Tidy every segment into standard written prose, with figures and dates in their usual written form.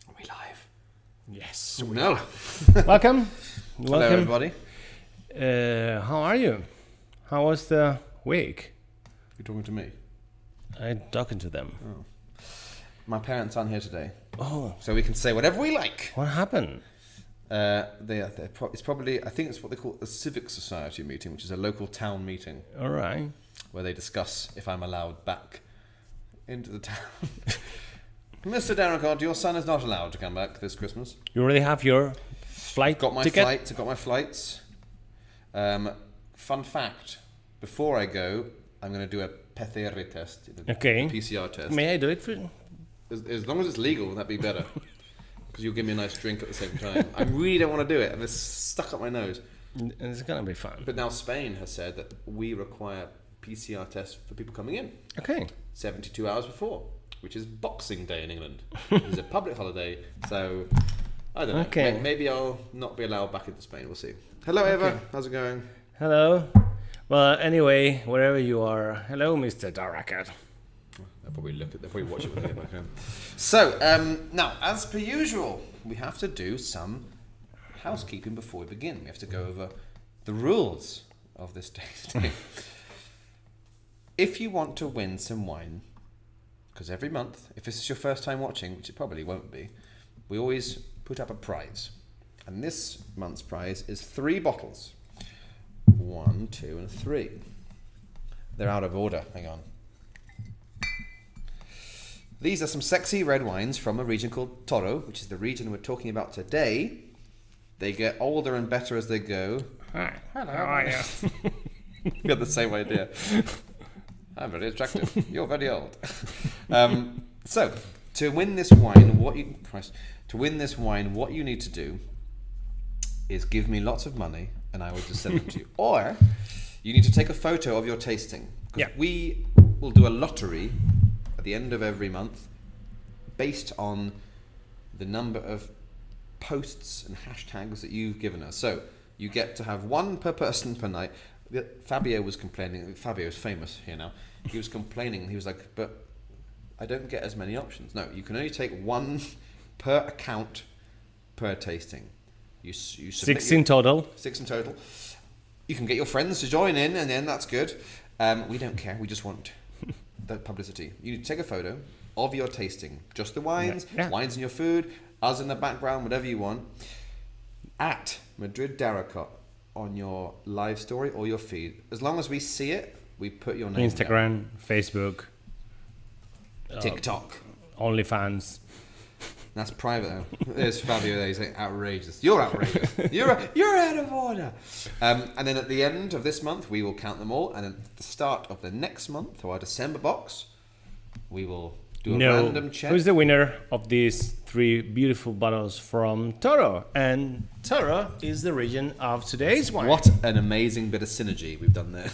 Are we live? Yes. No. Welcome. Hello, everybody. How are you? How was the week? You're talking to me. I'm talking to them. Oh. My parents aren't here today, Oh, so we can say whatever we like. what happened? It's probably, I think it's what they call a civic society meeting, which is a local town meeting All right. where they discuss if I'm allowed back into the town. Mr. Darricott, your son is not allowed to come back this Christmas. You already have your flight Got my ticket? flights. I've got my flights. Fun fact: before I go, I'm going to do a PCR test. Okay. A PCR test. May I do it for you? As long as it's legal, that'd be better. Because you'll give me a nice drink at the same time. I really don't want to do it, and it's stuck up my nose. It's gonna be fun. But now Spain has said that we require PCR tests for people coming in Okay. 72 hours before, which is Boxing Day in England. It's a public holiday, so I don't know. Okay. Maybe I'll not be allowed back into Spain. We'll see. Hello, Eva. Okay. How's it going? Hello. Well, anyway, wherever you are, hello, Mr. Darrakat. They'll probably watch it when they get back home. So, now, as per usual, we have to do some housekeeping before we begin. We have to go over the rules of this tasting. If you want to win some wine, because every month, if this is your first time watching, which it probably won't be, we always put up a prize. And this month's prize is 3 bottles. 1, 2, and 3. They're out of order. Hang on. These are some sexy red wines from a region called Toro, which is the region we're talking about today. They get older and better as they go. Hi. Hello. How are you? We got the same idea. I'm very attractive. You're very old. So, to win this wine, what you need to do is give me lots of money, and I will just send them to you. Or you need to take a photo of your tasting. Yeah. We will do a lottery at the end of every month based on the number of posts and hashtags that you've given us. So you get to have 1 per person per night. Fabio was complaining. Fabio's famous here now. He was complaining. He was like, but I don't get as many options. No, you can only take 1 per account per tasting. You 6 in total. 6 in total. You can get your friends to join in, and then that's good. We don't care. We just want the publicity. You take a photo of your tasting, just the wines, wines in your food, us in the background, whatever you want, at Madrid Darricott on your live story or your feed. As long as we see it, we put your name Instagram, down. Facebook, TikTok, OnlyFans. That's private though. There's Fabio there. He's like, outrageous. You're outrageous. You're out of order. And then at the end of this month, we will count them all. And then at the start of the next month, or our December box, we will do a random check. Who's the winner of these 3 beautiful bottles from Toro? And Toro is the region of today's wine. What an amazing bit of synergy we've done there.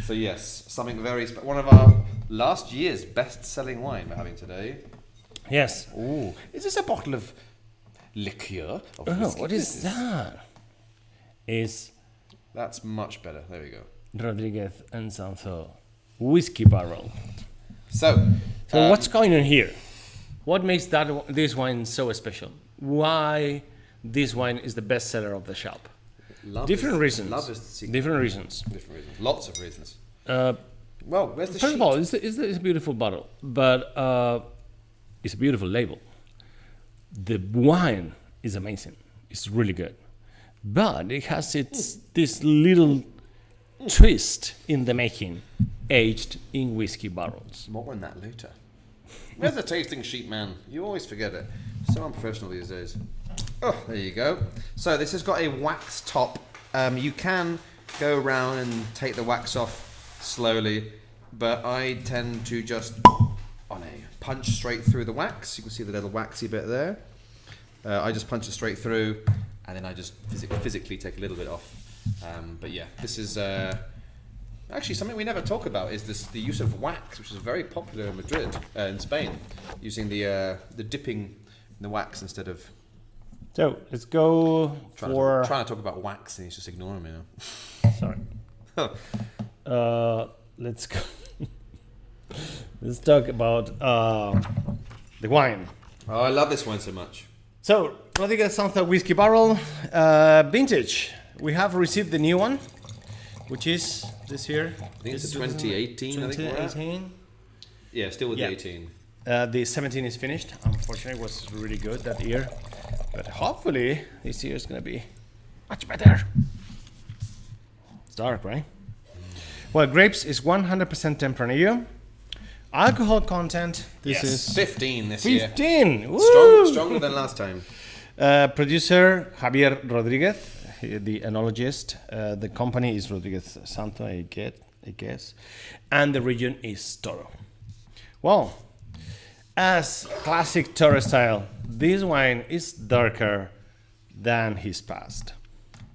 So yes, something very one of our last year's best-selling wine we're having today. Yes. Ooh, is this a bottle of liqueur? Of Oh, whiskey? what is that? Is That's much better. There we go. Rodríguez and Sanzo Whisky barrel. So what's going on here? What makes this wine so special? Why this wine is the best seller of the shop? Different reasons. Love is the secret. Different reasons. Different reasons. Lots of reasons. Well, where's the first sheet? of all, it's a beautiful bottle, but it's a beautiful label. The wine is amazing. It's really good, but it has this little twist in the making, aged in whiskey barrels. More on that later. Where's the tasting sheet, man? You always forget it. So unprofessional these days. Oh, there you go. So this has got a wax top. You can go around and take the wax off slowly, but I tend to just punch straight through the wax. You can see the little waxy bit there. I just punch it straight through, and then I just physically take a little bit off. But yeah, this is actually something we never talk about. Is the use of wax, which is very popular in Madrid, in Spain, using the dipping in the wax instead of. So let's go trying to talk about wax, and he's just ignoring me now. Sorry. Let's go. Let's talk about the wine. Oh, I love this wine so much. So, Rodríguez Sanzo Whisky Barrel, vintage. We have received the new one, which is this year. I think it's a 2018, I think we're at. 2018. Yeah, still with Yeah. the 18. The 17 is finished. Unfortunately, it was really good that year. But hopefully, this year is going to be much better. It's dark, right? Well, grapes is 100% Tempranillo. Alcohol content, this is 15 this year. 15! Woo! Stronger than last time. Producer Javier Rodríguez, the enologist. The company is Rodríguez Santo, I guess. And the region is Toro. Well, as classic Toro style, this wine is darker than his past.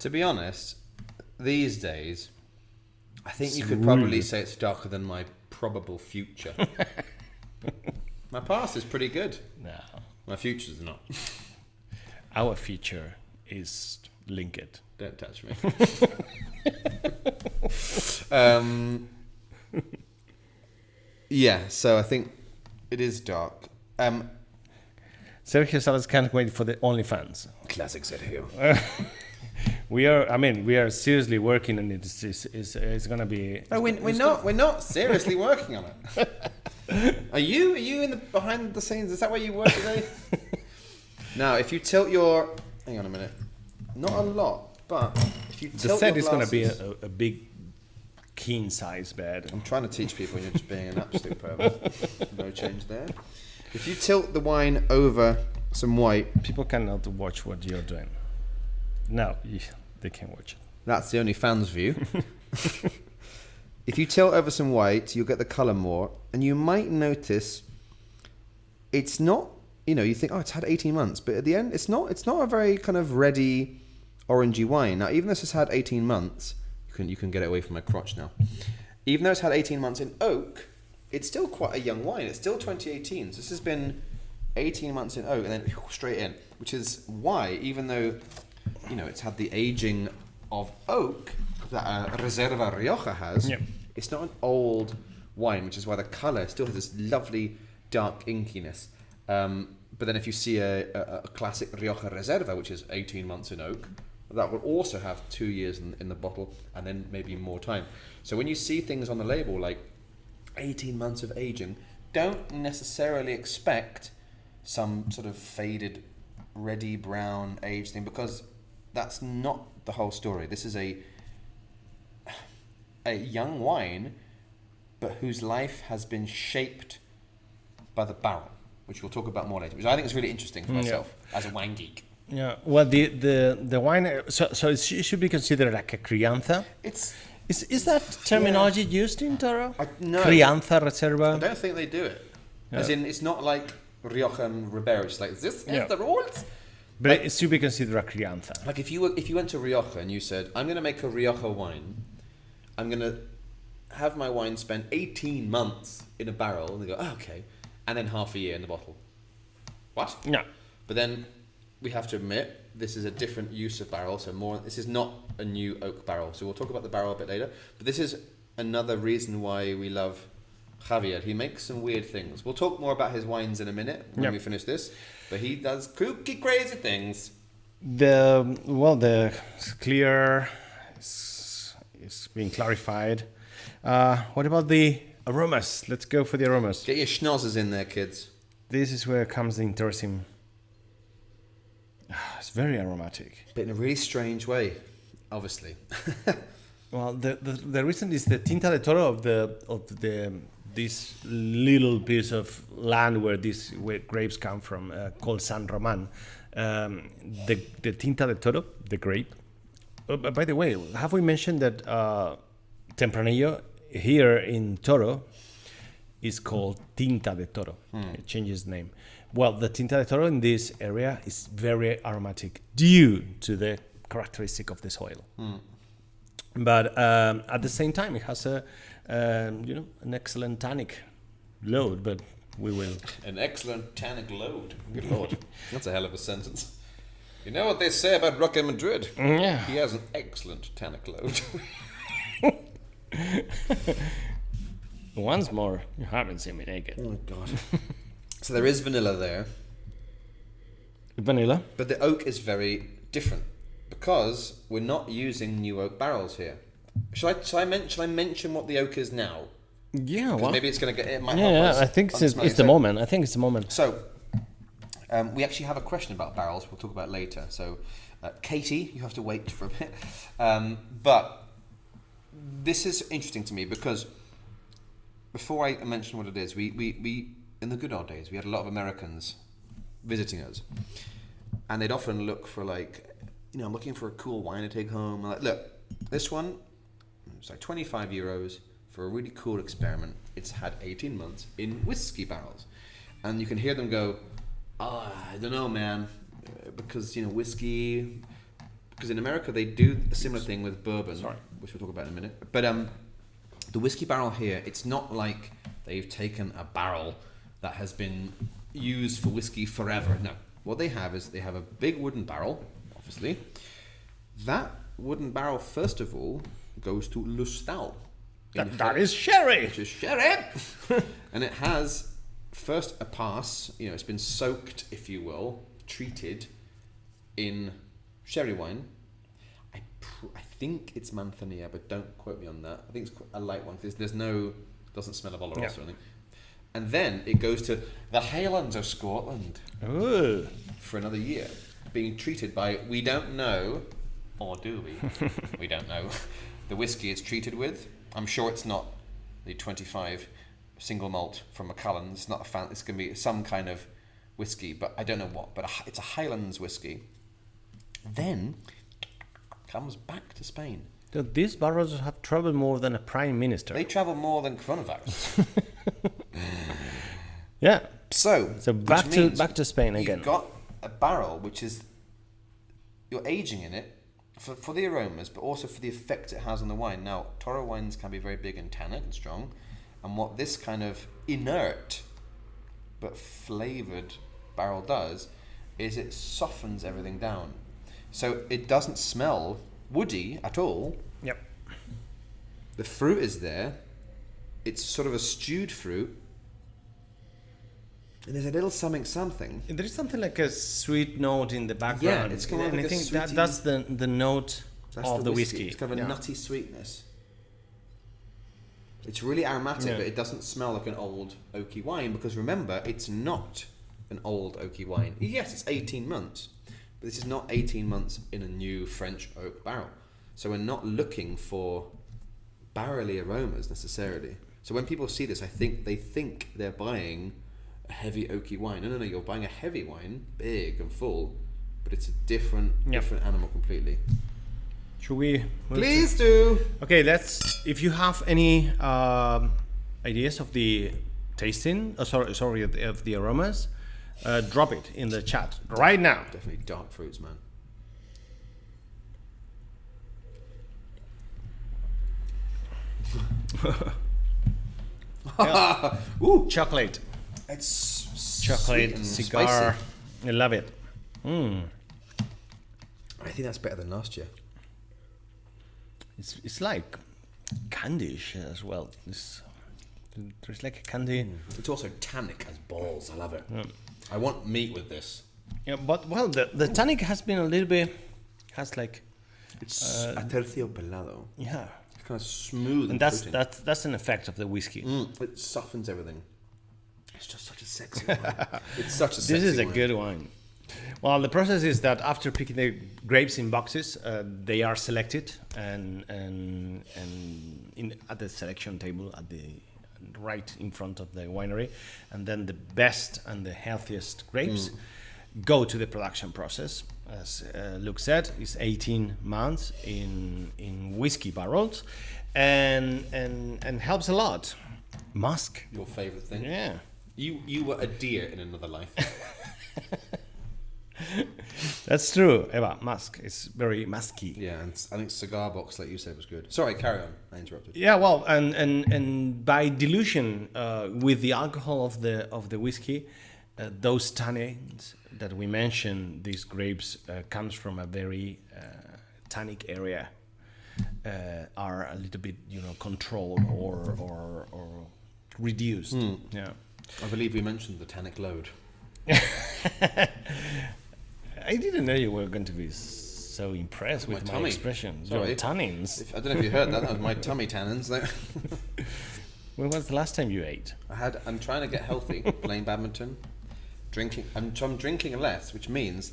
To be honest, these days, I think you could probably say it's darker than my probable future. My past is pretty good. No. My future's not. Our future is linked. Don't touch me. Yeah, so I think it is dark. Sergio Salas can't wait for the OnlyFans. Classic Sergio. We are seriously working on it. It's gonna be. No, we're not seriously working on it. Are you in the behind the scenes? Is that where you work today? Now, if you tilt your, hang on a minute, not a lot, but if you The tilt set your is gonna be glasses- a big, king size bed. I'm trying to teach people you're just being an absolute pervert. No change there. If you tilt the wine over some white, People cannot watch what you're doing. No, they can watch it. that's the only fan's view. If you tilt over some white, you'll get the colour more, and you might notice it's not, you think, oh, it's had 18 months, but at the end, it's not a very kind of ready, orangey wine. Now, even though this has had 18 months, you can get it away from my crotch now. Even though it's had 18 months in oak, it's still quite a young wine. It's still 2018, so this has been 18 months in oak, and then straight in, which is why, even though it's had the aging of oak that Reserva Rioja has. Yep. It's not an old wine, which is why the colour still has this lovely dark inkiness. But then if you see a classic Rioja Reserva, which is 18 months in oak, that will also have 2 years in the bottle and then maybe more time. So when you see things on the label like 18 months of aging, don't necessarily expect some sort of faded, reddy brown age thing, because that's not the whole story. This is a young wine, but whose life has been shaped by the barrel, which we'll talk about more later, which I think is really interesting for myself as a wine geek. Yeah. Well, the wine. So it should be considered like a crianza. Is that terminology used in Toro? No. Crianza I Reserva. don't think they do it. Yeah. As in, it's not like Rioja and Ribera. It's like, this is Yeah. the rules. But it should be considered a crianza. Like if you went to Rioja and you said, I'm going to make a Rioja wine, I'm going to have my wine spend 18 months in a barrel, and they go, oh, okay, and then half a year in the bottle. What? No. But then we have to admit, this is a different use of barrel, so this is not a new oak barrel. So we'll talk about the barrel a bit later. But this is another reason why we love Javier. He makes some weird things. We'll talk more about his wines in a minute when we finish this. But he does kooky, crazy things. The clear is being clarified. What about the aromas? Let's go for the aromas. Get your schnozzers in there, kids. This is where comes the interesting. It's very aromatic. But in a really strange way, obviously. Well, the reason is the Tinta de Toro of the this little piece of land where these grapes come from, called San Roman. The Tinta de Toro, the grape. By the way, have we mentioned that Tempranillo here in Toro is called Tinta de Toro? It changes name. Well, the Tinta de Toro in this area is very aromatic due to the characteristic of the soil. But at the same time, it has an excellent tannic load. But we will. An excellent tannic load. Good lord, that's a hell of a sentence. You know what they say about Roque Madrid? Yeah. He has an excellent tannic load. Once more, you haven't seen me naked. Oh god. So there is vanilla there, Vanilla. but the oak is very different because we're not using new oak barrels here. Shall I mention what the oak is now? Yeah, 'Cause well, maybe it's going to get. It might yeah, help yeah, us I think it's understand. the moment. I think it's the moment. So, we actually have a question about barrels. We'll talk about it later. So, Katie, you have to wait for a bit. But this is interesting to me because before I mention what it is, we in the good old days we had a lot of Americans visiting us, and they'd often look for I'm looking for a cool wine to take home. I'm like, look, this one, it's like €25 for a really cool experiment. It's had 18 months in whiskey barrels. And you can hear them go, I don't know, man, because, whiskey, because in America they do a similar thing with bourbon, which we'll talk about in a minute. But the whiskey barrel here, it's not like they've taken a barrel that has been used for whiskey forever. No, what they have is they have a big wooden barrel, obviously. That wooden barrel, first of all, goes to Lustau. That is sherry. Which is sherry. And it has first a pass, it's been soaked, if you will, treated in sherry wine. I think it's Manzanilla, but don't quote me on that. I think it's a light one. There's no, doesn't smell of Oloroso or anything. And then it goes to the Highlands of Scotland. Ooh. For another year, being treated by, we don't know, or do we? We don't know. The whiskey it's treated with. I'm sure it's not the 25 single malt from Macallan. It's not it's going to be some kind of whiskey, but I don't know what. But it's a Highlands whiskey. Then comes back to Spain. So these barrels have traveled more than a prime minister. They travel more than coronavirus. Yeah. So back to Spain again. You've got a barrel which is, you're aging in it for the aromas, but also for the effect it has on the wine. Now, Toro wines can be very big and tannic and strong, and what this kind of inert but flavoured barrel does is it softens everything down. So it doesn't smell woody at all. Yep. The fruit is there. It's sort of a stewed fruit. And there's a little something. There is something like a sweet note in the background. Yeah, it's kind of and like I think sweety, that's the note of the whiskey. It's kind of a nutty sweetness. It's really aromatic, but it doesn't smell like an old oaky wine, because remember, it's not an old oaky wine. Yes, it's 18 months, but this is not 18 months in a new French oak barrel. So we're not looking for barrely aromas necessarily. So when people see this, I think they think they're buying a heavy oaky wine. No, you're buying a heavy wine, big and full, but it's a different animal completely. Should we? Please do. Okay, if you have any ideas of the tasting, of the aromas, drop it in the chat right now. Definitely dark fruits, man. Ooh, chocolate. It's Chocolate, and cigar. spicy. I love it. I think that's better than last year. It's like candy-ish as well. There's like a candy. It's also tannic as balls. I love it. Yeah. I want meat with this. Yeah, but the tannic has been a little bit, it's aterciopelado. Yeah. It's kind of smooth. And that's an effect of the whiskey. It softens everything. It's just such a sexy wine. It's such a sexy This is a wine. good wine. Well, the process is that after picking the grapes in boxes, they are selected and at the selection table right in front of the winery, and then the best and the healthiest grapes go to the production process. As Luke said, it's 18 months in whiskey barrels, and helps a lot. Musk. Your favourite thing? Yeah. You were a deer in another life. That's true, Eva. Musk is very musky. Yeah, and I think cigar box, like you said, was good. Sorry, carry on. I interrupted. Yeah, well, and by dilution with the alcohol of the whiskey, those tannins that we mentioned, these grapes comes from a very tannic area, are a little bit controlled or reduced. Yeah. I believe we mentioned the tannic load. I didn't know you were going to be so impressed with my tummy. expressions. Sorry. Your tannins. I don't know if you heard that. That was my tummy tannins. When was the last time you ate? I'm trying to get healthy, playing badminton, drinking. I'm drinking less, which means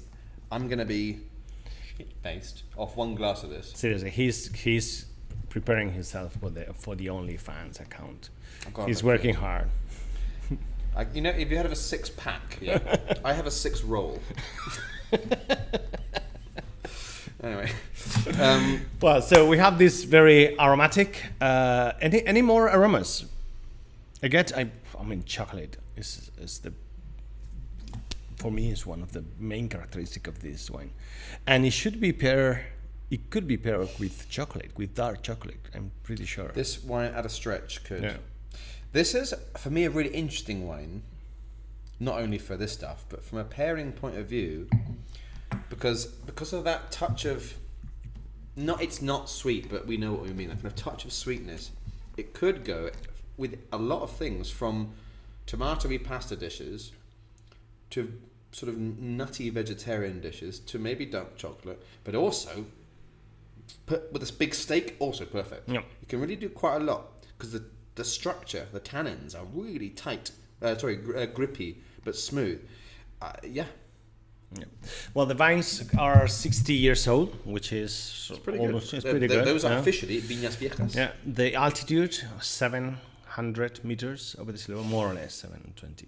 I'm going to be based off one glass of this. Seriously, he's preparing himself for the OnlyFans account. He's look working hard. You know, if you heard of a 6-pack, yeah, I have a 6-roll. Anyway, Well, so we have this very aromatic. Any more aromas? I mean, chocolate is for me is one of the main characteristics of this wine, and it should be paired. It could be paired with chocolate, with dark chocolate. I'm pretty sure. this wine at a stretch could. Yeah. This is, for me, a really interesting wine, not only for this stuff, but from a pairing point of view, because of that touch of, it's not sweet, but we know what we mean, a kind of touch of sweetness. It could go with a lot of things, from tomatoey pasta dishes to sort of nutty vegetarian dishes to maybe dark chocolate, but also with this big steak, also perfect. Yeah. You can really do quite a lot because the structure, the tannins are really tight, grippy but smooth. Yeah. Well, the vines are 60 years old, which is Pretty almost good. it's pretty good. Those are yeah. officially viñas viejas. Yeah, the altitude 700 meters over the sea level, more or less 720,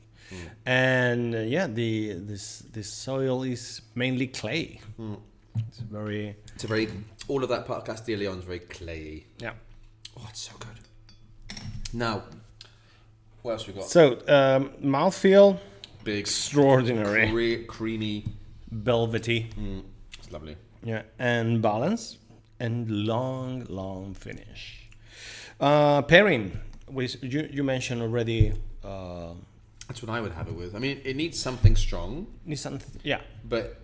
and this soil is mainly clay. It's very All of that part of Castilla y León is very clayey. yeah. Oh, it's so good. Now, what else we got? So mouthfeel Big, extraordinary, creamy. velvety, It's lovely. yeah, and balance and long finish. Pairing, you mentioned already. That's what I would have it with. I mean, it needs something strong, Yeah. but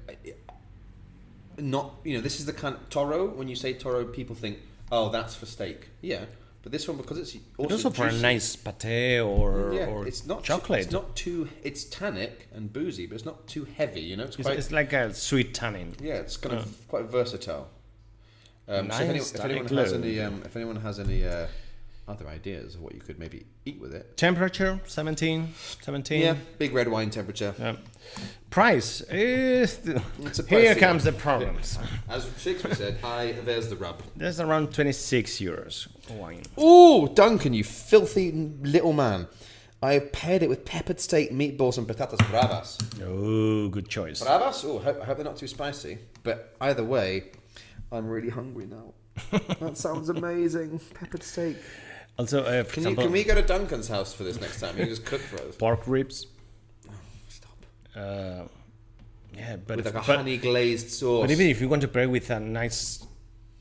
not. This is the kind of Toro. When you say Toro, people think, oh, that's for steak. Yeah, but this one, because it's Also for a juicy, nice pate or it's not chocolate. It's not too. It's tannic and boozy, but it's not too heavy. It's like a sweet tannin. Yeah, it's kind of quite versatile. So Nice if anyone has any other ideas of what you could maybe eat with it, Temperature 17. yeah, big red wine temperature. Yeah. Price is It's a here pricey comes one. the problems. As Shakespeare said, there's the rub. There's around 26 euros wine. Ooh, Duncan, you filthy little man! I have paired it with peppered steak, meatballs, and patatas bravas. Oh, good choice. Bravas? Oh, I hope they're not too spicy. But either way, I'm really hungry now. That sounds amazing. Peppered steak. Also, for example, Can we go to Duncan's house for this next time? You just cook for us. pork ribs. Stop. Yeah, but With like a honey glazed sauce. But even if you want to pair with a nice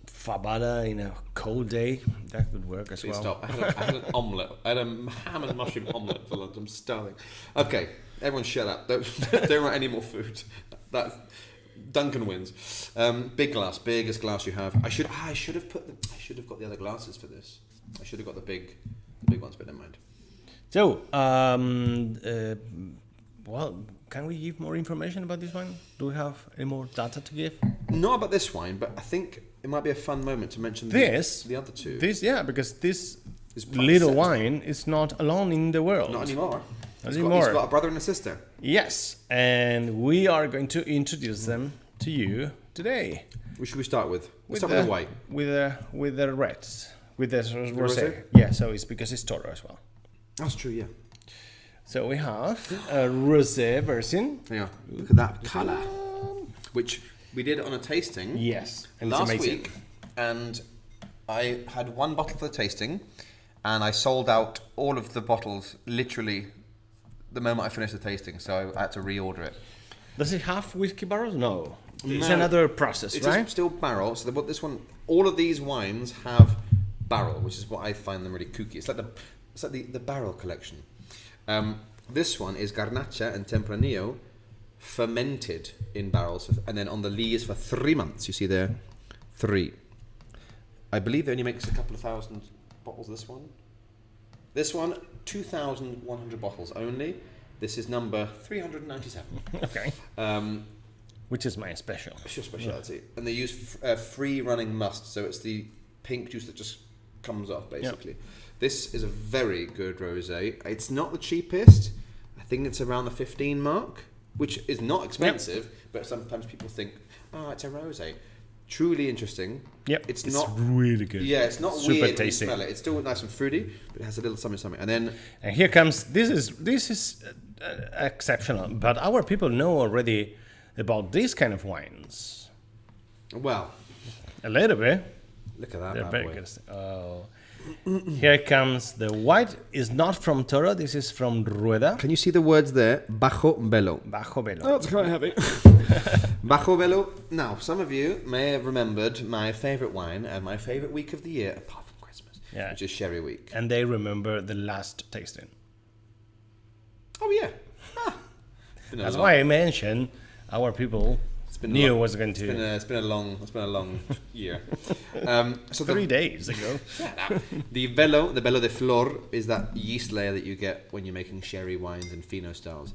fabada in a cold day, that would work as Please well. stop. I had an omelette. I had a ham and mushroom omelette for lunch. I'm starving. Okay, everyone shut up. Don't write any more food. Duncan wins. Big glass, biggest glass you have. I should have got the other glasses for this. I should have got the big ones, but never mind. So, well, can we give more information about this one? Do we have any more data to give? Not about this wine, but I think it might be a fun moment to mention the other two. Because this Is little set. wine is not alone in the world. Not anymore. Not He's anymore. got a brother and a sister. Yes, and we are going to introduce them to you today. Which should we start with? Let's start with the white. With the reds. With the rosé. rosé? Yeah, so it's because it's Toro as well. That's true, yeah. So we have a rosé version. Yeah. Look at that colour. Which we did on a tasting Yes, and last it's amazing. week. And I had one bottle for the tasting. And I sold out all of the bottles literally the moment I finished the tasting. So I had to reorder it. Does it have whiskey barrels? No. It's No. another process, It's right? still barrel. So this one, all of these wines have barrel, which is what I find them really kooky. It's like the barrel collection. This one is Garnacha and Tempranillo fermented in barrels, and then on the lees for 3 months. You see there, 3. I believe it only makes a couple of thousand bottles. This one, This one, 2,100 bottles only. This is number 397. Okay. Which is my special. It's your speciality. Yeah. And they use free running must, so it's the pink juice that just comes off, basically. Yep. This is a very good rosé. It's not the cheapest. I think it's around the 15 mark, which is not expensive, but sometimes people think, oh, it's a rosé. Truly interesting. Yep, it's not really good. Yeah, it's not super weird tasty. When you smell it. It's still nice and fruity, but it has a little something. And here comes this is exceptional. But our people know already about these kind of wines. Well, a little bit. Look at that. They're very good. Oh. Here comes the white. Is not from Toro. This is from Rueda. Can you see the words there? Bajo Velo. Bajo Velo. Oh, it's quite heavy. Bajo Velo. Now, some of you may have remembered my favourite wine and my favourite week of the year, apart from Christmas, which is Sherry Week. And they remember the last tasting. Oh, yeah. That's why I mentioned our people knew was going to... It's been a long year. So 3 days ago. The Belo de Flor is that yeast layer that you get when you're making sherry wines and fino styles.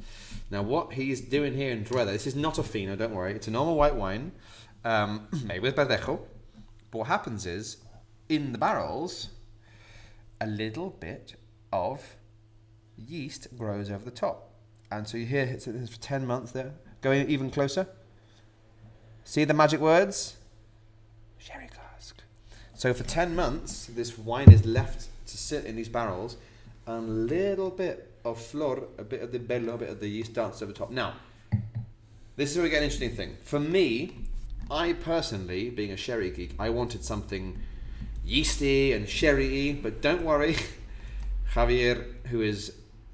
Now, what he's doing here in Rueda, this is not a fino, don't worry. It's a normal white wine made with verdejo. But what happens is, in the barrels, a little bit of yeast grows over the top. And so you hear it's for 10 months there. Going even closer. See the magic words? Sherry cask. So for 10 months, this wine is left to sit in these barrels, and a little bit of flor, a bit of the bello, a bit of the yeast dances over top. Now, this is where we get an interesting thing. For me, I personally, being a sherry geek, I wanted something yeasty and sherry-y, but don't worry. Javier,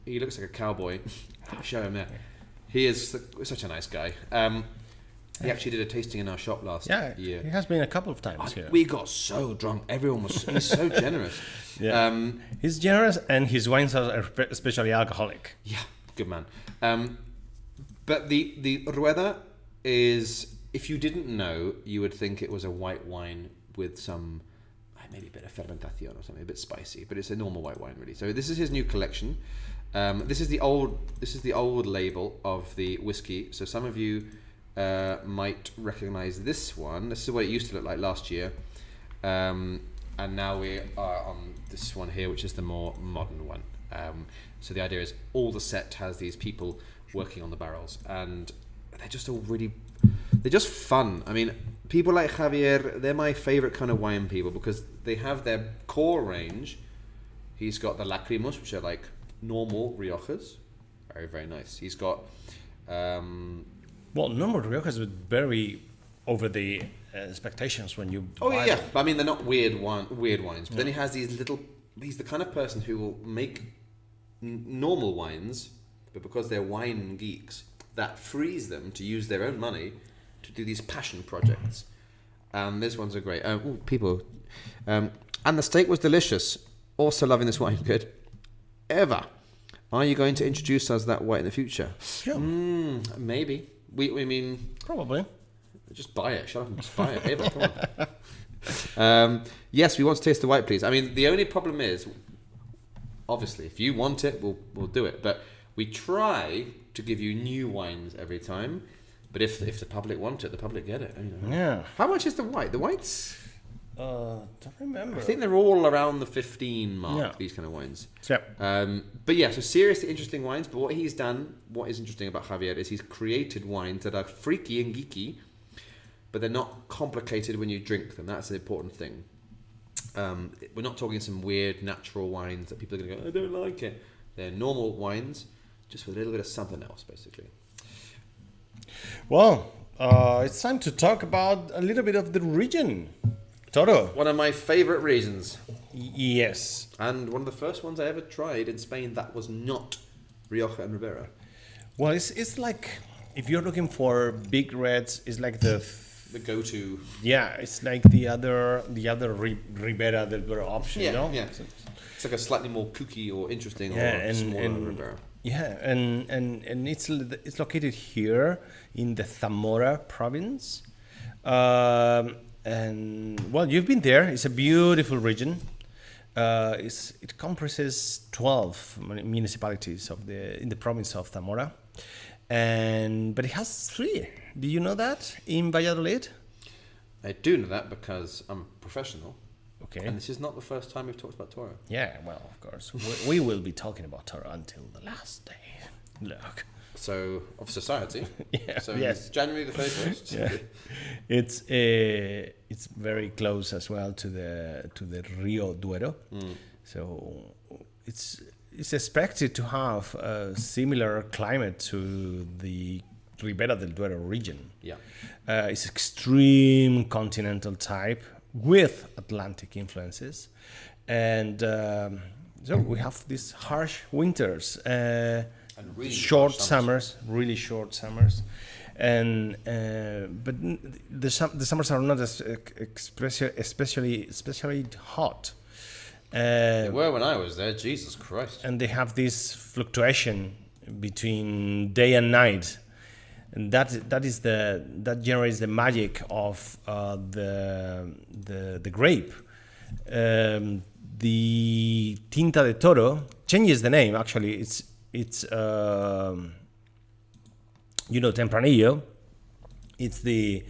he looks like a cowboy. I'll show him there. He is such a nice guy. He actually did a tasting in our shop last year. He has been a couple of times here. We got so drunk. He's so generous. Yeah. He's generous, and his wines are especially alcoholic. Yeah, good man. But the Rueda is, if you didn't know, you would think it was a white wine with some, maybe a bit of fermentación or something, a bit spicy, but it's a normal white wine, really. So this is his new collection. This is the old label of the whiskey. So some of you might recognize this one. This is what it used to look like last year, and now we are on this one here, which is the more modern one. So the idea is all the set has these people working on the barrels, and they're just they're just fun. I mean, people like Javier, they're my favorite kind of wine people because they have their core range. He's got the Lacrimos, which are like normal Riojas, very, very nice. He's got normal Riojas would vary over the expectations when you buy them. But I mean, they're not weird wines. But then he has these little... He's the kind of person who will make normal wines, but because they're wine geeks, that frees them to use their own money to do these passion projects. These ones are great. People... and the steak was delicious. Also loving this wine. Good. Eva, are you going to introduce us that way in the future? Sure. Maybe. We mean... Probably. Just buy it. Shut up and just buy it. Eva, come on. Yes, we want to taste the white, please. I mean, the only problem is, obviously, if you want it, we'll do it. But we try to give you new wines every time. But if the public want it, the public get it. You know. Yeah. How much is the white? The whites... don't remember. I think they're all around the 15 mark, these kind of wines. Yep. But yeah, so seriously interesting wines. But what he's done, what is interesting about Javier is he's created wines that are freaky and geeky, but they're not complicated when you drink them. That's an important thing. We're not talking some weird natural wines that people are going to go, I don't like it. They're normal wines, just with a little bit of something else, basically. Well, it's time to talk about a little bit of the region. Toro. One of my favourite regions. Yes. And one of the first ones I ever tried in Spain that was not Rioja and Ribera. Well, it's like, if you're looking for big reds, it's like the go-to. Yeah, it's like the other Ribera del Duero option, you know? Yeah. It's like a slightly more kooky or interesting or smaller Ribera. Yeah, and it's located here in the Zamora province. And well, you've been there. It's a beautiful region. It comprises 12 municipalities in the province of Zamora, but it has 3. Do you know that in Valladolid? I do know that because I'm professional. Okay. And this is not the first time we've talked about Toro. Yeah, well, of course. We will be talking about Toro until the last day. Look. So, of society. Yeah, so yes. January the 31st. Yeah. It's very close as well to the Rio Duero. So it's expected to have a similar climate to the Ribera del Duero region. Yeah. It's extreme continental type with Atlantic influences, and so we have these harsh winters and really short harsh summers, really short summers, and but the summers are not as especially hot. They were when I was there. Jesus Christ. And they have this fluctuation between day and night, and that generates the magic of the grape. The Tinta de Toro changes the name. Actually, it's Tempranillo. It's the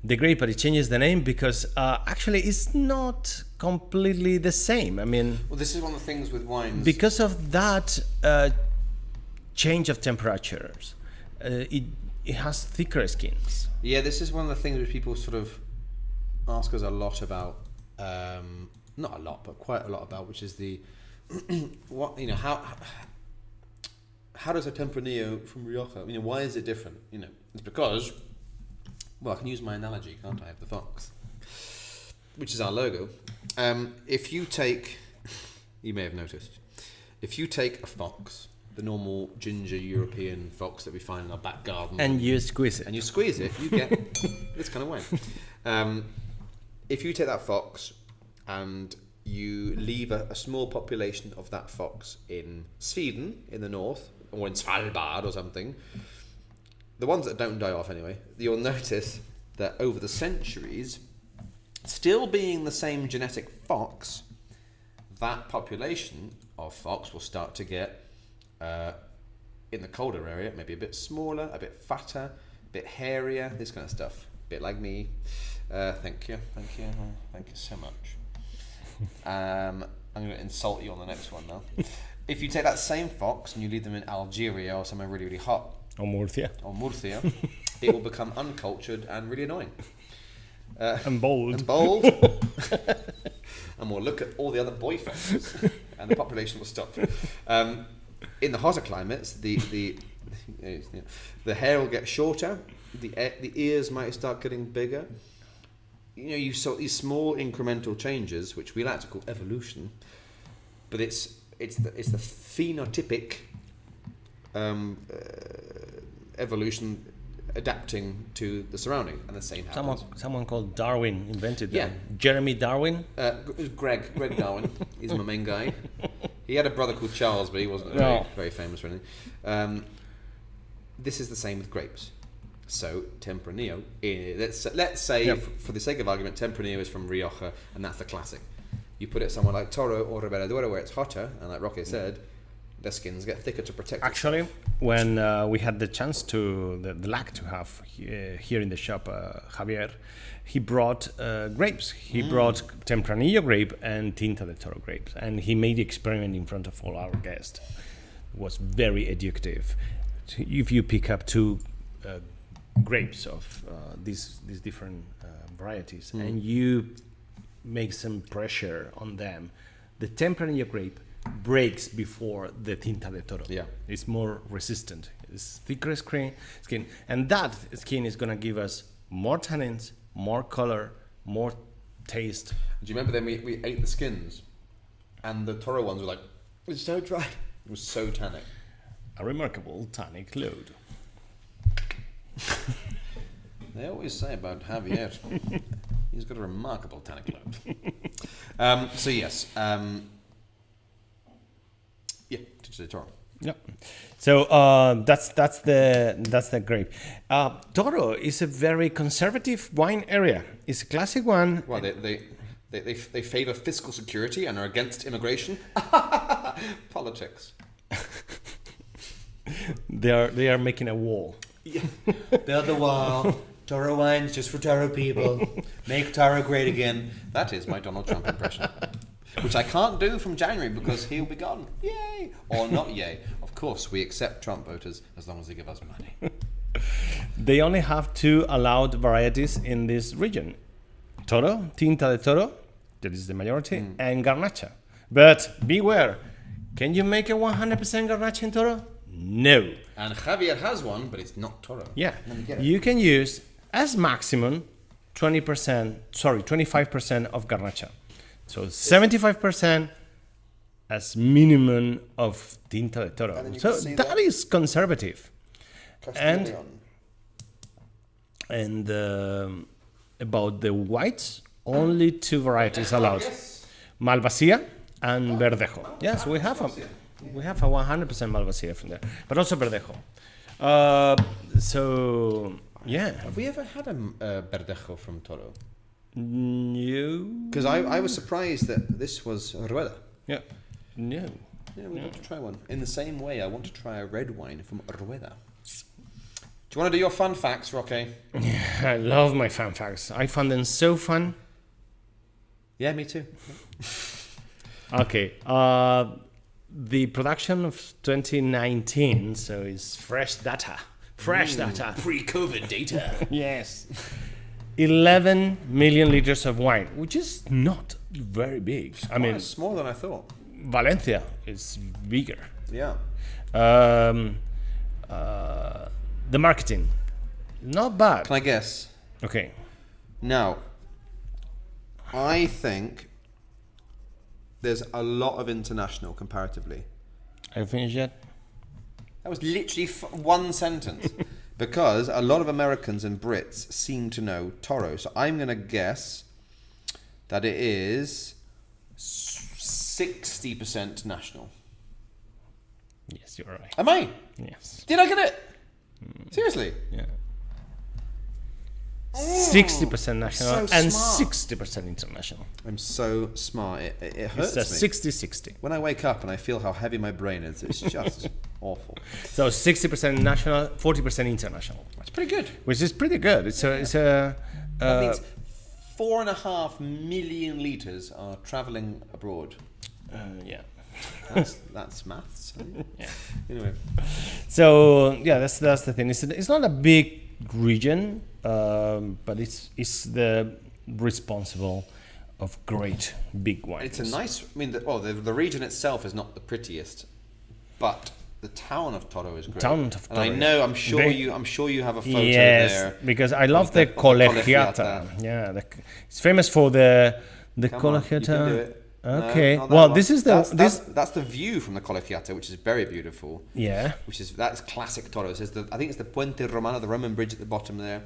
grape, but it changes the name because actually it's not completely the same. I mean, well, this is one of the things with wines. Because of that change of temperatures, it has thicker skins. Yeah, this is one of the things which people sort of ask us a lot about. Not a lot, but quite a lot about, which is the how does a Tempranillo from Rioja? Why is it different? It's because, well, I can use my analogy, can't I? Of the fox, which is our logo. If you take, you may have noticed, if you take a fox, the normal ginger European fox that we find in our back garden, and you squeeze it, you get this kind of wine. If you take that fox and you leave a small population of that fox in Sweden in the north, or in Svalbard or something, the ones that don't die off anyway, you'll notice that over the centuries, still being the same genetic fox, that population of fox will start to get, in the colder area, maybe a bit smaller, a bit fatter, a bit hairier, this kind of stuff. A bit like me. Thank you so much. I'm going to insult you on the next one now. If you take that same fox and you leave them in Algeria or somewhere really, really hot, or Murcia, it will become uncultured and really annoying. And bold. And we'll look at all the other boyfriends, and the population will stop. In the hotter climates, the hair will get shorter, the ears might start getting bigger. You saw these small incremental changes, which we like to call evolution, but it's the phenotypic evolution adapting to the surrounding, and the same happens. Someone called Darwin invented that. Yeah. Jeremy Darwin. Greg Darwin. He's my main guy. He had a brother called Charles, but he wasn't very famous or anything. This is the same with grapes. So Tempranillo, let's say for the sake of argument, Tempranillo is from Rioja, and that's the classic. You put it somewhere like Toro or Ribera del Duero, where it's hotter, and like Roque said, the skins get thicker to protect. Actually, when we had the chance the luck to have here in the shop, Javier, he brought grapes. He brought Tempranillo grape and Tinta de Toro grapes, and he made the experiment in front of all our guests. It was very educative. If you pick up two grapes of these different varieties, and you make some pressure on them, the Tempranillo grape breaks before the Tinta de Toro. Yeah. It's more resistant. It's thicker skin, and that skin is going to give us more tannins, more color, more taste. Do you remember then we ate the skins, and the Toro ones were like, it's so dry. It was so tannic. A remarkable tannic load. They always say about Javier, he's got a remarkable tannic load. So yes, Tinta de Toro. Yeah. So that's the grape. Toro is a very conservative wine area. It's a classic one. Well, They favour fiscal security and are against immigration. Politics. They are making a wall. Yeah. Build the wall. Toro wine's just for Toro people. Make Toro great again. That is my Donald Trump impression. Which I can't do from January because he'll be gone. Yay! Or not yay. Of course, we accept Trump voters as long as they give us money. They only have 2 allowed varieties in this region. Toro, Tinta de Toro, that is the majority, and Garnacha. But beware, can you make a 100% Garnacha in Toro? No. And Javier has one, but it's not Toro. Yeah. Let me get it. You can use, as maximum, 25% of Garnacha. So 75% as minimum of Tinta de Toro. And you So can see that is conservative. Castilian. And about the whites, only 2 varieties allowed: Yes. Malvasia and Verdejo. Yes, we have a 100% Malvasia from there, but also Verdejo. So yeah, Have we ever had a Verdejo from Toro? no, Because I was surprised that this was Rueda. yeah, no. Yeah, we want to try one. In the same way, I want to try a red wine from Rueda. Do you want to do your fun facts, Roque? I love my fun facts. I found them so fun. Yeah, me too. Okay. The production of 2019, so it's fresh data. Data. Pre-COVID data. Yes. 11 million liters of wine, which is not very big. I mean, It's more than I thought. Valencia is bigger. Yeah. The marketing, not bad. Can I guess? Okay. Now, I think there's a lot of international comparatively. Are you finished yet? That was literally one sentence. Because a lot of Americans and Brits seem to know Toro. So I'm going to guess that it is 60% national. Yes, you're right. Am I? Yes. Did I get it? Seriously? Yeah. 60% national so and smart. 60% international. I'm so smart. It hurts It's a me. 60-60. When I wake up and I feel how heavy my brain is, it's just awful. So 60% national, 40% international, That's pretty good. which is pretty good. It's a That means 4.5 million litres are travelling abroad. yeah. That's maths. Yeah. Anyway. So yeah, that's the thing. It's not a big region, but it's the responsible of great big wines. It's a nice. I mean, the region itself is not the prettiest, but the town of Toro is great. Town of and I Toro. know. I'm sure They- you have a photo Yes, there. because I love the of the Colegiata. Yeah, it's famous for the Come on, you Colegiata. can do it. No, Okay, not that well, one. this is the that's the view from the Colegiata, which is very beautiful. yeah. That's classic Toro. It says I think it's the Puente Romano, the Roman bridge at the bottom there,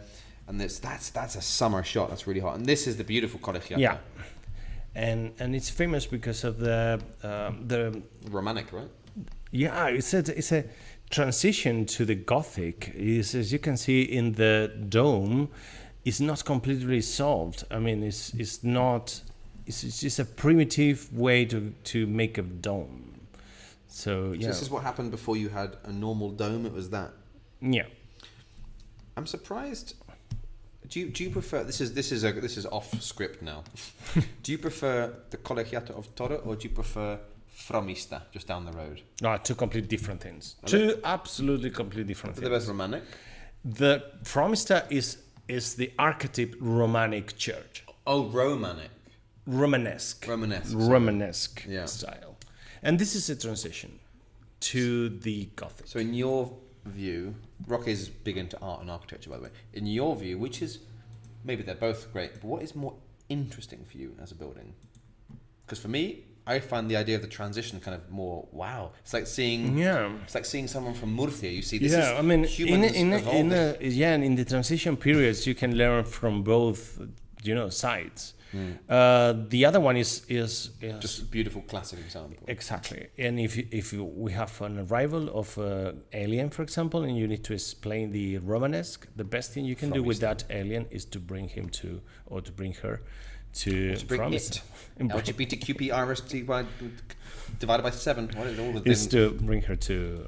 and that's a summer shot. That's really hot. And this is the beautiful Colegiata. Yeah, and it's famous because of the Romanic, right? yeah. It's a transition to the Gothic. Is, as you can see in the dome, is not completely solved. I mean, it's not. It's just a primitive way to make a dome. So yeah, So this is what happened before you had a normal dome. It was that. yeah. I'm surprised. Do you prefer? This is off script now. Do you prefer the Colegiata of Toro or do you prefer Fromista just down the road? No, 2 completely different things. 2 absolutely completely different They're things. both Romanic. The Fromista is the archetype Romanic church, Oh, Romanic. Romanesque Yeah. style, and this is a transition to the Gothic. So in your view, Roque is big into art and architecture, by the way. In your view, which is maybe they're both great, but what is more interesting for you as a building? Because for me, I find the idea of the transition kind of more wow. It's like seeing It's like seeing someone from Murcia. You see this. Yeah, I mean, humans evolving. in the transition periods, you can learn from both, sides. The other one is Just a beautiful classic example. exactly. And if we have an arrival of alien, for example, and you need to explain the Romanesque, the best thing you can do with that alien is to bring him to, or to bring her to Bring it. LGBTQPRSTY divided by 7. What is all the is things? to bring her to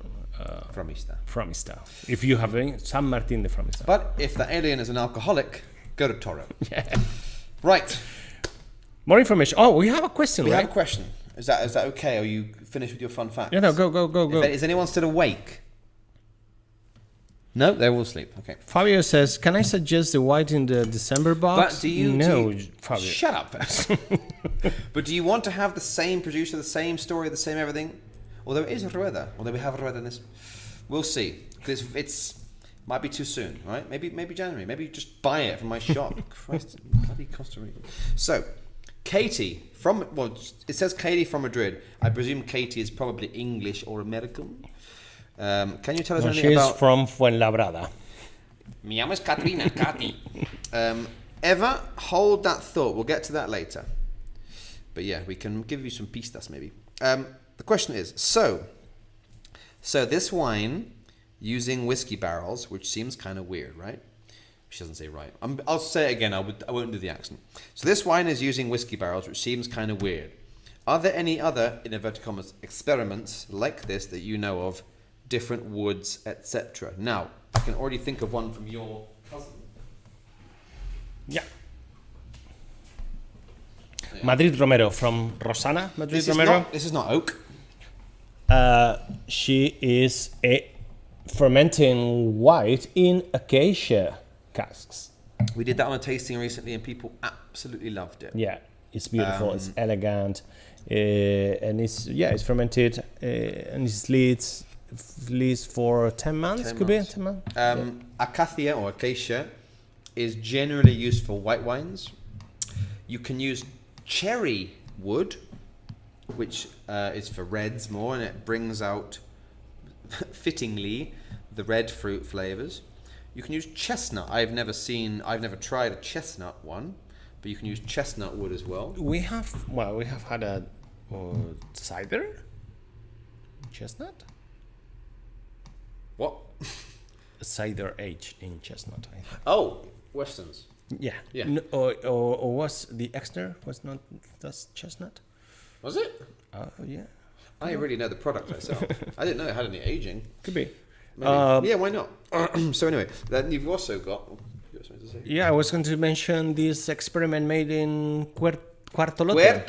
Fromista. Fromista. If you have San Martin de Fromista. But if the alien is an alcoholic, go to Toro. Yeah. Right. More information. Oh, we have a question, We right? have a question. Is that okay? Are you finished with your fun facts? Yeah, no, go. Is anyone still awake? No, they're all asleep. Okay. Fabio says, "Can I suggest the white in the December box?" But do you? No, do you- Fabio. Shut up. But do you want to have the same producer, the same story, the same everything? Although it is Rueda. Although we have Rueda in this, we'll see. Because it's might be too soon, right? Maybe January. Maybe just buy it from my shop. Christ, bloody Costa Rica. So, Katie from it says Katie from Madrid. I presume Katie is probably English or American. Can you tell us anything She's about? from Fuenlabrada. Mi llamo es Katrina, Katy. Eva, hold that thought. We'll get to that later. But yeah, we can give you some pistas maybe. The question is, so this wine using whiskey barrels, which seems kind of weird, right? She doesn't say right. I'll say it again. I won't do the accent. So this wine is using whiskey barrels, which seems kind of weird. Are there any other, in inverted commas, experiments like this that you know of? Different woods, etc. Now, I can already think of one from your cousin. Yeah. Madrid Romero from Rosana Madrid Romero. This is not oak. She is a fermenting white in acacia casks. We did that on a tasting recently, and people absolutely loved it. Yeah, it's beautiful. It's elegant, and it's fermented and it's leads for 10 months. 10 Could months. be 10 months. Acacia or acacia is generally used for white wines. You can use cherry wood, which is for reds more, and it brings out, fittingly, the red fruit flavors. You can use chestnut. I've never tried a chestnut one, but you can use chestnut wood as well. We have had a cider chestnut. What? Cider aged in chestnut. I think. Oh, Westerns. Yeah. Yeah. Or was the Exner was not that's chestnut? Was it? Oh yeah. I really know the product myself. I didn't know it had any aging. Could be. Maybe. Yeah, why not? So anyway, then you've also got. You got something to say? Yeah, I was going to mention this experiment made in Quarto Lote.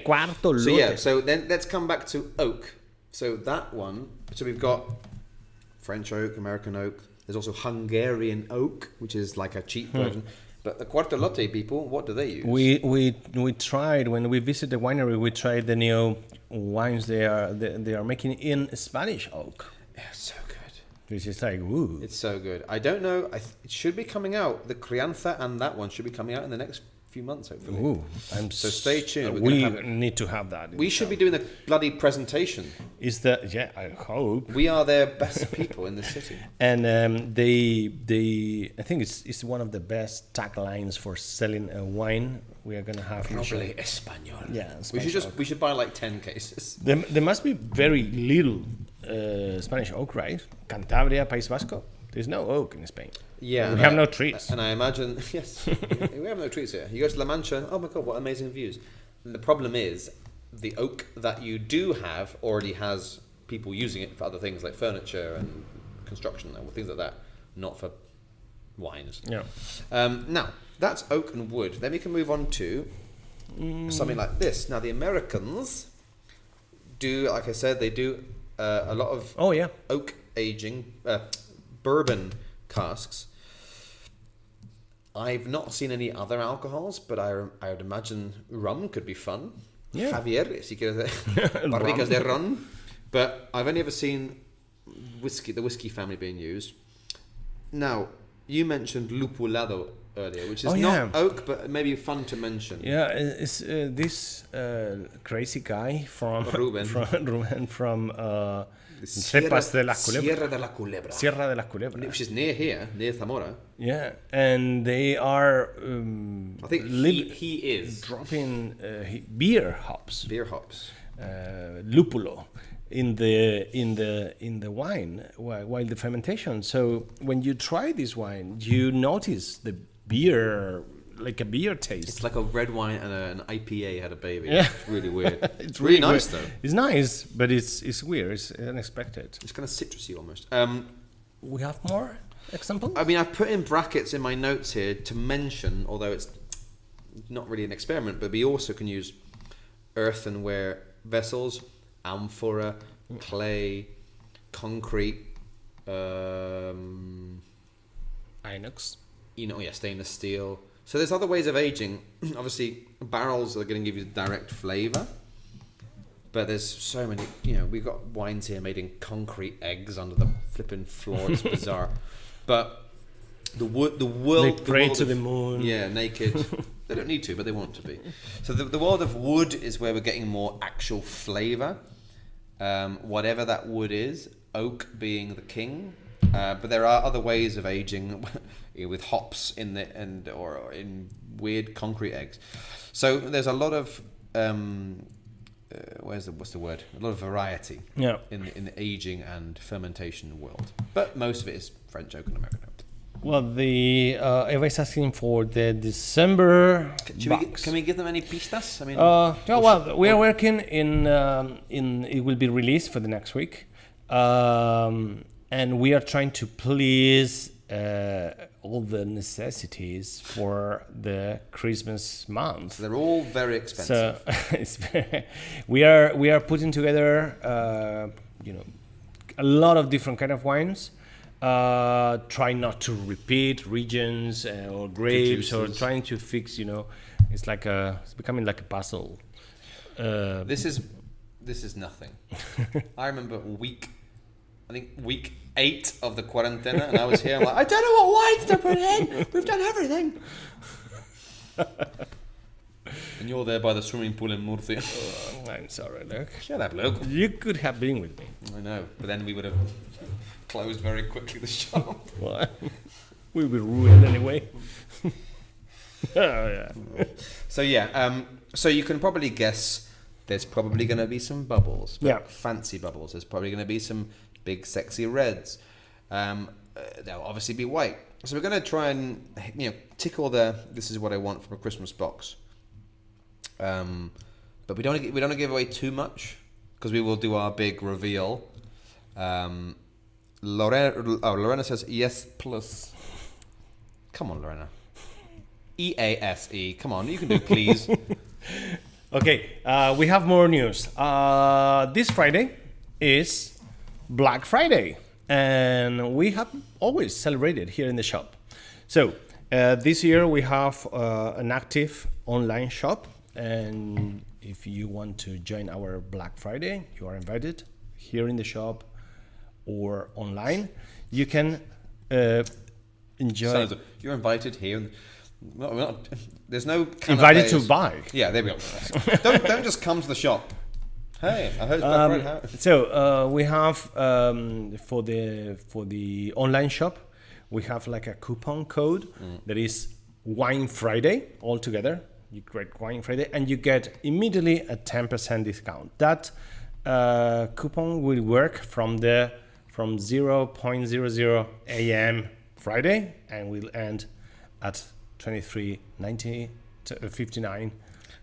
Quarto lote. So then let's come back to oak. So that one. So we've got French oak, American oak. There's also Hungarian oak, which is like a cheap version. But the Quarto Lote people, what do they use? We tried when we visited the winery. We tried the new wines they are making in Spanish oak. Yeah, so good. Which is like woo. It's so good. I don't know. It should be coming out. The Crianza and that one should be coming out in the next few months, hopefully. Ooh, So stay tuned. We need to have that. We should be doing a bloody presentation. I hope. We are their best people in the city. And they I think it's one of the best taglines for selling a wine. We are gonna have Probably Espanol. Yeah, We should buy like 10 cases. There must be very little Spanish oak, right? Cantabria, País Vasco. There's no oak in Spain. Yeah. We have no trees. And I imagine, yes, we have no trees here. You go to La Mancha, oh my God, what amazing views. And the problem is, the oak that you do have already has people using it for other things like furniture and construction and things like that, not for wines. Yeah. Now, that's oak and wood. Then we can move on to something like this. Now, the Americans do, like I said, they do a lot of oak aging, bourbon casks. I've not seen any other alcohols, but I would imagine rum could be fun. Yeah. Javier, si quieres barricas de ron. But I've only ever seen the whiskey family being used. Now, you mentioned lupulado earlier, which is not oak, but maybe fun to mention. Yeah, it's this crazy guy from Ruben from Cepas de la Culebra. Sierra de la Culebra. Sierra de la Culebra. Which is near here, near Zamora. Yeah, and they are I think he is. dropping beer hops, Beer hops. lupulo, in the wine while the fermentation. So when you try this wine, you notice the beer, like a beer taste. It's like a red wine and an IPA had a baby. Yeah. It's really weird. It's really nice weird. though. It's nice, but it's weird. It's unexpected. It's kind of citrusy almost. We have more examples. I mean, I've put in brackets in my notes here to mention, although it's not really an experiment, but we also can use earthenware vessels, amphora, clay, concrete, Inox. Stainless steel. So there's other ways of aging. Obviously, barrels are going to give you direct flavour, but there's so many. We've got wines here made in concrete eggs under the flipping floor. It's bizarre, but the world. They pray to the moon. Yeah, naked. They don't need to, but they want to be. So the world of wood is where we're getting more actual flavour. Whatever that wood is, oak being the king. But there are other ways of aging with hops or in weird concrete eggs. So there's a lot of what's the word? A lot of variety in the aging and fermentation world. But most of it is French oak and American oak. Well, everybody's asking for the December box. Can we give them any pistas? I mean, we are working in. It will be released for the next week, and we are trying to please all the necessities for the Christmas month. So they're all very expensive. So we are putting together, a lot of different kind of wines. Try not to repeat regions or grapes, or trying to fix. It's becoming like a puzzle. This is nothing. I remember week 8 of the quarantena, and I was here. I'm like, I don't know what wines to put in. We've done everything. And you're there by the swimming pool in Murcia. I'm sorry, Luke. Shut up, Luke. You could have been with me. I know, but then we would have closed very quickly the shop. What? We will ruin anyway. Yeah. So you can probably guess there's probably going to be some bubbles. Fancy bubbles. There's probably going to be some big sexy reds. They'll obviously be white. So we're going to try and tick all this is what I want from a Christmas box. But we don't want to give away too much, because we will do our big reveal. Lorena says yes plus. Come on, Lorena. EASE. Come on, you can do please. Okay, we have more news. This Friday is Black Friday, and we have always celebrated here in the shop. So this year we have an active online shop, and if you want to join our Black Friday, you are invited here in the shop or online. You can enjoy. So you're invited here. There's no invited to buy. Yeah, there we go. don't just come to the shop. Hey, I heard it's Black Friday. So we have for the online shop, we have like a coupon code that is Wine Friday altogether. You create Wine Friday, and you get immediately a 10% discount. That coupon will work from 0.00 a.m. Friday, and will end at 23:90 to 59.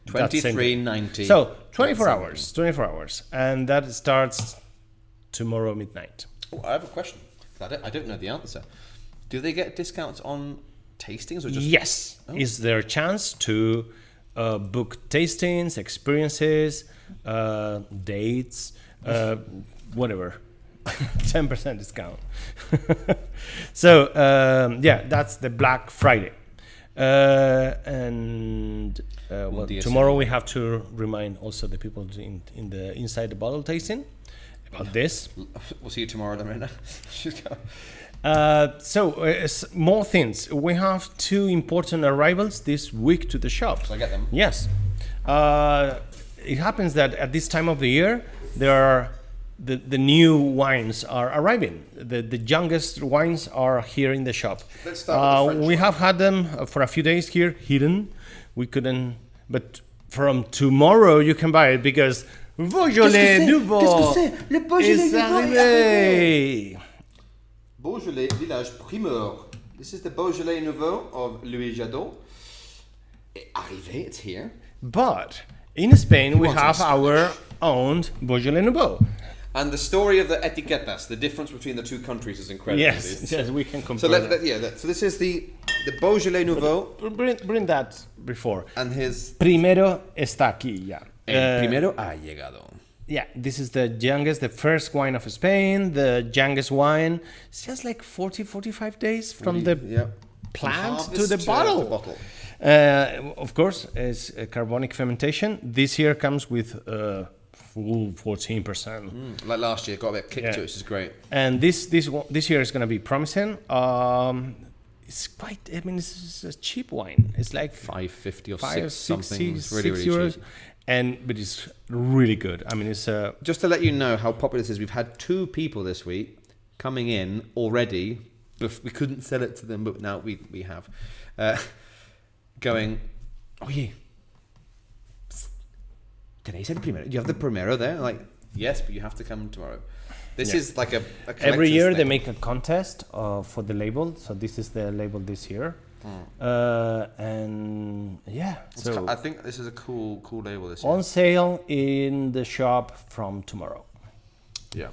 23:90. So 24 hours, and that starts tomorrow midnight. Oh, I have a question. I don't know the answer. Do they get discounts on tastings or just? Yes. Oh. Is there a chance to book tastings, experiences, dates, whatever? 10% discount. So that's the Black Friday. And tomorrow we have to remind also the people in the inside the bottle tasting about this. We'll see you tomorrow, Lorena. More things. We have 2 important arrivals this week to the shop. Shall I get them? Yes. It happens that at this time of the year there are the new wines are arriving. The youngest wines are here in the shop. Let's start with the French we one. have had them for a few days here, hidden. We couldn't, but from tomorrow you can buy it because Beaujolais Nouveau Le Beaujolais is arrivé. Beaujolais Village Primeur. This is the Beaujolais Nouveau of Louis Jadot. Arrivé, it's here. But in Spain we wants have it in our own Beaujolais Nouveau. And the story of the etiquetas, the difference between the two countries is incredible. Yes, yes, we can compare. So that. so this is the Beaujolais Nouveau Bring that before. and his Primero está aquí, yeah. El primero ha llegado. Yeah, this is the youngest, the first wine of Spain, the youngest wine. It's just like 40-45 days from the plant to harvest the to bottle. the bottle. Of course, it's a carbonic fermentation. This year comes with full 14%. Like last year, got a bit of kick Yeah. to it, which is great. And this year is going to be promising. It's quite, I mean, it's a cheap wine. It's like $5.50 or €5, $6 something. It's really, €6, really cheap. but it's really good. I mean, it's Just to let you know how popular this is, we've had 2 people this week coming in already. We couldn't sell it to them, but now we have. Going, oye, tenéis el primero? You have the primero there? Like, yes, but you have to come tomorrow. This Yeah. is like a every year collector's they thing. make a contest for the label. So this is the label this year, and yeah, so I think this is a cool label this year. on sale in the shop from tomorrow. Yeah.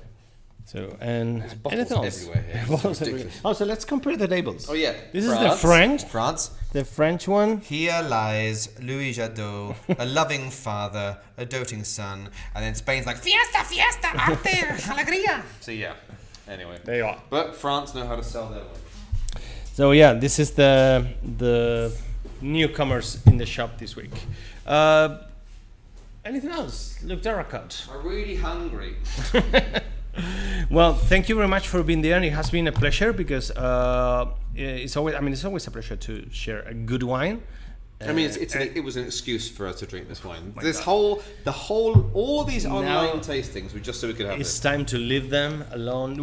So and bottles anything else? everywhere here. It's Bottles ridiculous. everywhere. Oh, so let's compare the labels. Oh yeah. This is the French. France. The French one. Here lies Louis Jadot, a loving father, a doting son, and then Spain's like fiesta, fiesta, arte, alegría. So yeah. Anyway. There you are. But France know how to sell their wine. So yeah, this is the newcomers in the shop this week. Anything else? Look, Daracut. I'm really hungry. Well, thank you very much for being there. And it has been a pleasure because it's always a pleasure to share a good wine. I mean, it was an excuse for us to drink this wine. God. All these Now- online tastings were just so we could have It's it. time to leave them alone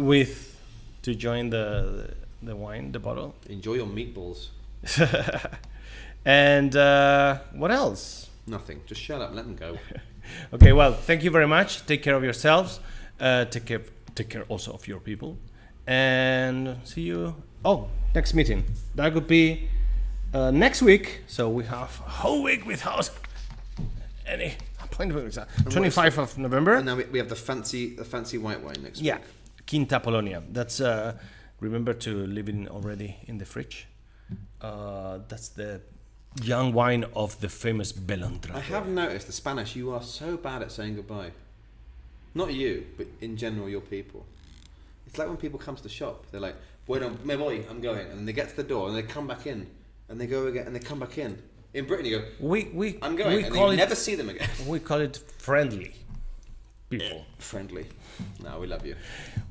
to join the wine, the bottle. Enjoy your meatballs. And what else? Nothing. Just shut up. Let them go. Okay, well, thank you very much. Take care of yourselves. Take care also of your people. And see you. Oh, next meeting. That could be next week. So we have a whole week without any appointment. 25th of November. And now we have the fancy white wine next Yeah, week. Quinta Polonia. That's remember to leave it already in the fridge. That's the young wine of the famous Belontra. I have noticed the Spanish. You are so bad at saying goodbye. Not you, but in general, your people. It's like when people come to the shop. They're like, "Bueno, me voy. I'm going," and they get to the door and they come back in, and they go again and they come back in. In Britain, you go, We "I'm going," we and call you it never see them again. we call it friendly people. Friendly. No, we love you.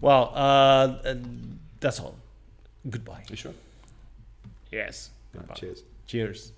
Well, that's all. Goodbye. You sure? Yes. Goodbye. Cheers. Cheers.